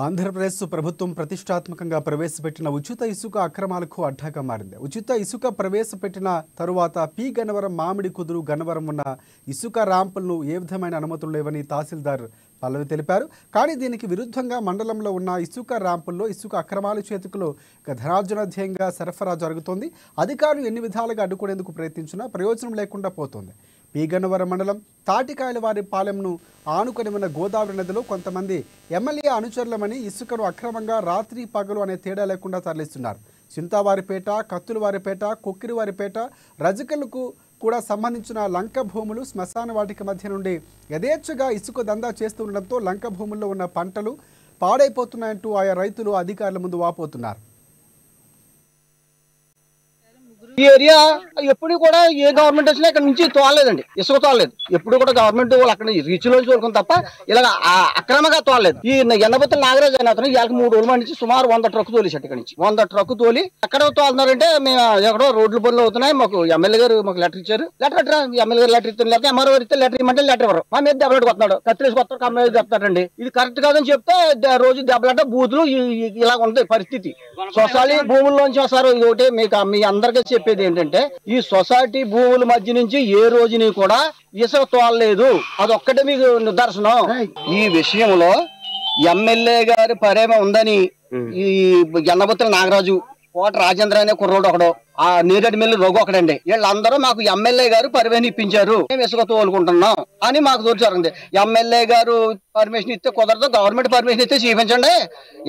ఆంధ్రప్రదేశ్ ప్రభుత్వం ప్రతిష్టాత్మకంగా ప్రవేశపెట్టిన ఉచిత ఇసుక అక్రమాలకు అడ్డాగా మారింది. ఉచిత ఇసుక ప్రవేశపెట్టిన తరువాత పి గన్నవరం మామిడి కుదురు గన్నవరం ఉన్న ఇసుక ర్యాంపులను ఏ విధమైన అనుమతులు లేవని తహసీల్దార్ పల్లవి తెలిపారు. కానీ దీనికి విరుద్ధంగా మండలంలో ఉన్న ఇసుక ర్యాంపుల్లో ఇసుక అక్రమాల చేతికులో ధనార్జన ధ్యేయంగా సరఫరా జరుగుతోంది. అధికారులు ఎన్ని విధాలుగా అడ్డుకునేందుకు ప్రయత్నించినా ప్రయోజనం లేకుండా పోతోంది. పి గన్నవరం మండలం తాటికాయలవారి పాలెంను ఆనుకొని ఉన్న గోదావరి నదిలో కొంతమంది ఎమ్మెల్యే అనుచరులమని ఇసుకను అక్రమంగా రాత్రి పగలు అనే తేడా లేకుండా తరలిస్తున్నారు. చింతావారిపేట, కత్తులవారిపేట, కొక్కిరివారిపేట, రజకలకు కూడా సంబంధించిన లంక భూములు శ్మశాన వాటిక మధ్య నుండి యథేచ్ఛగా ఇసుక దందా చేస్తుండటంతో లంక భూముల్లో ఉన్న పంటలు పాడైపోతున్నాయంటూ ఆయా రైతులు అధికారుల ముందు వాపోతున్నారు. ఈ ఏరియా ఎప్పుడు కూడా ఏ గవర్నమెంట్ వచ్చినా ఇక్కడ నుంచి తోలలేదండి, ఇసుక తోలలేదు. ఎప్పుడు కూడా గవర్నమెంట్ వాళ్ళు అక్కడ రీచ్ లోంచి తోలుకుని తప్ప ఇలా అక్రమంగా తోలలేదు. ఈ ఎన్నబుత్తల నాగరాజు అయిన అతను ఇవాళ 3 రోజుల నుంచి సుమారు 100 ట్రక్కు తోలేసాడు. ఇక్కడ నుంచి 100 ట్రక్కు తోలి ఎక్కడ తోలుతున్నారంటే మేము ఎక్కడో రోడ్లు పనులు అవుతున్నాయి. మాకు ఎమ్మెల్యే గారు మాకు లెటర్ ఇచ్చారు. లెటర్ ఎమ్మెల్యే గారు లెటర్ ఇస్తారు, లేకపోతే ఎంఆర్ఓ ఇస్తే లెటర్ ఇవ్వమంటే లెటర్ ఇవ్వరు. మా మీద దెబ్బలాట కొస్తున్నాడు, కత్తిరేసి కొత్త కమ్మ చెప్తాడండి. ఇది కరెక్ట్ కాదని చెప్తే రోజు దెబ్బలాట బూతులు ఇలా ఉంది పరిస్థితి. సొసైటీ భూముల్లోంచి వస్తారు. ఇది ఒకటి మీకు మీ అందరికీ చెప్పేది ఏంటంటే, ఈ సొసైటీ భూముల మధ్య నుంచి ఏ రోజుని కూడా ఇసుక తోలలేదు. అదొక్కటే మీకు నిదర్శనం. ఈ విషయంలో ఎమ్మెల్యే గారి పరేమ ఉందని ఈ ఎన్నబుత్తల నాగరాజు, కోట రాజేంద్ర అనే కుర్రోడు ఒకడు, ఆ నీరెడ్డి మిల్లి రఘు ఒకడండి, వీళ్ళందరూ మాకు ఎమ్మెల్యే గారు పర్మిషన్ ఇప్పించారు, మేము ఇసుక తోలుకుంటున్నాం అని మాకు తోచారండి. ఎమ్మెల్యే గారు పర్మిషన్ ఇస్తే కుదరదు, గవర్నమెంట్ పర్మిషన్ ఇస్తే చూపించండి.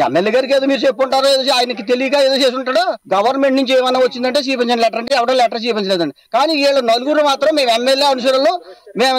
ఎమ్మెల్యే గారికి ఏదో మీరు చెప్పుంటారో, ఆయనకి తెలియక ఏదో చేసి ఉంటాడు. గవర్నమెంట్ నుంచి ఏమైనా వచ్చిందంటే చూపించండి లెటర్ అంటే, ఎవడో లెటర్ చూపించలేదండి. కానీ వీళ్ళు నలుగురు మాత్రం మేము ఎమ్మెల్యే అనుసరులు,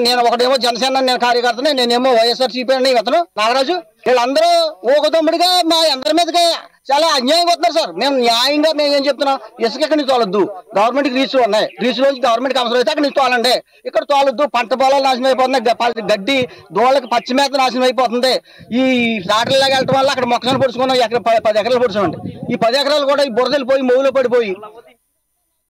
నేను ఒకటేమో జనసేన నేను కార్యకర్తనే, నేనేమో వైఎస్ఆర్సీపీ అండి అతను నాగరాజు, వీళ్ళందరూ ఊకదమ్ముడిగా మా అందరి మీదకి చాలా అన్యాయం అవుతున్నారు సార్. మేము న్యాయంగా మేము ఏం చెప్తున్నాం, ఇసుక ఎక్కడి నుంచి తోలొద్దు, గవర్నమెంట్ రీచ్లు ఉన్నాయి, రీచ్ నుంచి గవర్నమెంట్ అవసరం అయితే అక్కడి నుంచి తోలండి. ఇక్కడ తోలొద్దు, పంట పొలాలు నాశనం అయిపోతున్నాయి, గడ్డి దోళ్ళకి పచ్చి మేత నాశనం అయిపోతుంది. ఈ లాటరీలాగా వెళ్ళటం వల్ల అక్కడ మొక్కజొన్న పొడుచుకున్నాం, 10 ఎకరాలు పొడిచామండి. ఈ 10 ఎకరాలు కూడా ఈ బురదలు పోయి మొగులో పడిపోయి